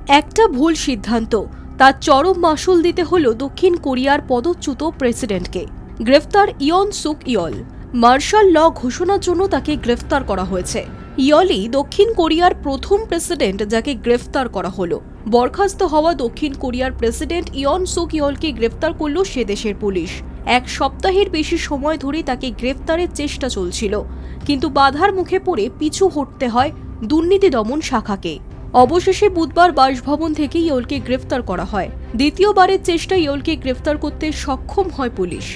একটা ভুল সিদ্ধান্ত, তার চরম মাসুল দিতে হলো দক্ষিণ কোরিয়ার পদচ্যুত প্রেসিডেন্টকে। গ্রেফতার ইয়ন সুক ইয়ল। মার্শাল ল ঘোষণার জন্য তাকে গ্রেফতার করা হয়েছে। ইয়লই দক্ষিণ কোরিয়ার প্রথম প্রেসিডেন্ট যাকে গ্রেফতার করা হলো। বরখাস্ত হওয়া দক্ষিণ কোরিয়ার প্রেসিডেন্ট ইয়ন সুক ইয়লকে গ্রেফতার করল সে দেশের পুলিশ। এক সপ্তাহের বেশি সময় ধরে তাকে গ্রেফতারের চেষ্টা চলছিল, কিন্তু বাধার মুখে পড়ে পিছু হটতে হয় দুর্নীতি দমন শাখাকে। অবশেষে বুধবার বাসভবন থেকে ইয়লকে গ্রেফতার করা হয়। দ্বিতীয়বারের চেষ্টায় ইয়লকে গ্রেফতার করতে সক্ষম হয় পুলিশ।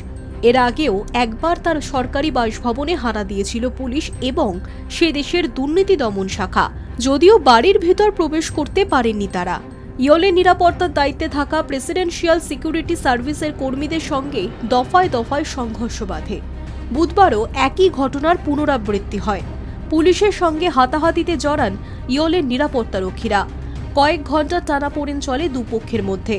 এর আগেও একবার তার সরকারি বাসভবনে হানা দিয়েছিল পুলিশ এবং সে দেশের দুর্নীতি দমন শাখা, যদিও বাড়ির ভেতর প্রবেশ করতে পারেননি তারা। ইয়লের নিরাপত্তার দায়িত্বে থাকা প্রেসিডেন্সিয়াল সিকিউরিটি সার্ভিসের কর্মীদের সঙ্গে দফায় দফায় সংঘর্ষ বাধে। বুধবারও একই ঘটনার পুনরাবৃত্তি হয়। পুলিশের সঙ্গে হাতাহাতিতে জড়ান ইয়লের নিরাপত্তারক্ষীরা। কয়েক ঘন্টা টানাপোড়েন চলে দুপক্ষের মধ্যে।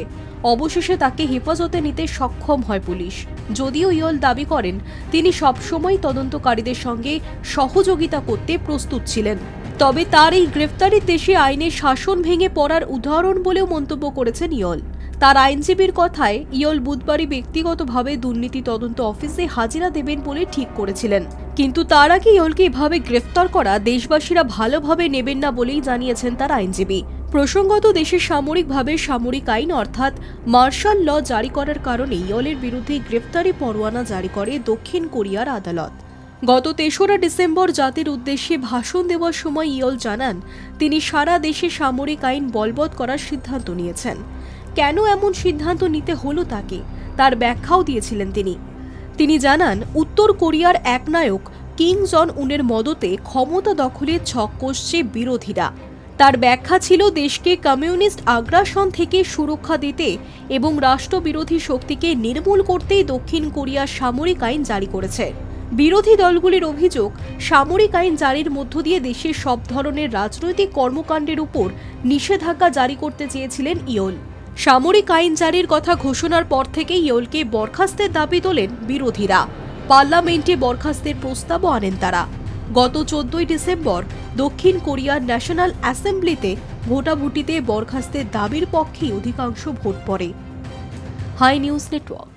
অবশেষে তাকে হেফাজতে নিতে সক্ষম হয় পুলিশ। যদিও ইয়ল দাবি করেন তিনি সবসময় তদন্তকারীদের সঙ্গে সহযোগিতা করতে প্রস্তুত ছিলেন, তবে তার এই গ্রেফতারির দেশে আইনের শাসন ভেঙে পড়ার উদাহরণ বলেও মন্তব্য করেছেন ইয়ল। তার আইনজীবীর কথায় ইয়ল বুধবারই ব্যক্তিগতভাবে দুর্নীতি তদন্ত অফিসে হাজিরা দেবেন বলে ঠিক করেছিলেন, কিন্তু তার আগে ইয়লকে এভাবে গ্রেফতার করা দেশবাসীরা ভালোভাবে নেবেন না বলেই জানিয়েছেন তার আইনজীবী। প্রসঙ্গত, দেশে সামরিকভাবে সামরিক আইন অর্থাৎ মার্শাল ল জারি করার কারণে ইয়লের বিরুদ্ধে গ্রেফতারি পরোয়ানা জারি করে দক্ষিণ কোরিয়ার আদালত। গত ৩রা ডিসেম্বর জাতির উদ্দেশ্যে ভাষণ দেওয়ার সময় ইয়ল জানান তিনি সারা দেশে সামরিক আইন বলবৎ করার সিদ্ধান্ত নিয়েছেন। কেন এমন সিদ্ধান্ত নিতে হলো তাকে, তার ব্যাখ্যাও দিয়েছিলেন তিনি জানান উত্তর কোরিয়ার একনায়ক কিম জন উনের মদতে ক্ষমতা দখলের ছক কষছে বিরোধীরা। তার ব্যাখ্যা ছিল দেশকে কমিউনিস্ট আগ্রাসন থেকে সুরক্ষা দিতে এবং রাষ্ট্রবিরোধী শক্তিকে নির্মূল করতেই দক্ষিণ কোরিয়া সামরিক আইন জারি করেছে। বিরোধী দলগুলির অভিযোগ, সামরিক আইন জারির মধ্য দিয়ে দেশের সব ধরনের রাজনৈতিক কর্মকাণ্ডের উপর নিষেধাজ্ঞা জারি করতে চেয়েছিলেন ইয়ল। সামরিক আইন জারির কথা ঘোষণার পর থেকে ইয়লকে বরখাস্তের দাবি তোলেন বিরোধীরা। পার্লামেন্টে বরখাস্তের প্রস্তাবও আনেন তারা। গত 14ই ডিসেম্বর দক্ষিণ কোরিয়ার ন্যাশনাল অ্যাসেম্বলিতে ভোটাভুটিতে বরখাস্তের দাবির পক্ষে অধিকাংশ ভোট পড়ে। Hi news network.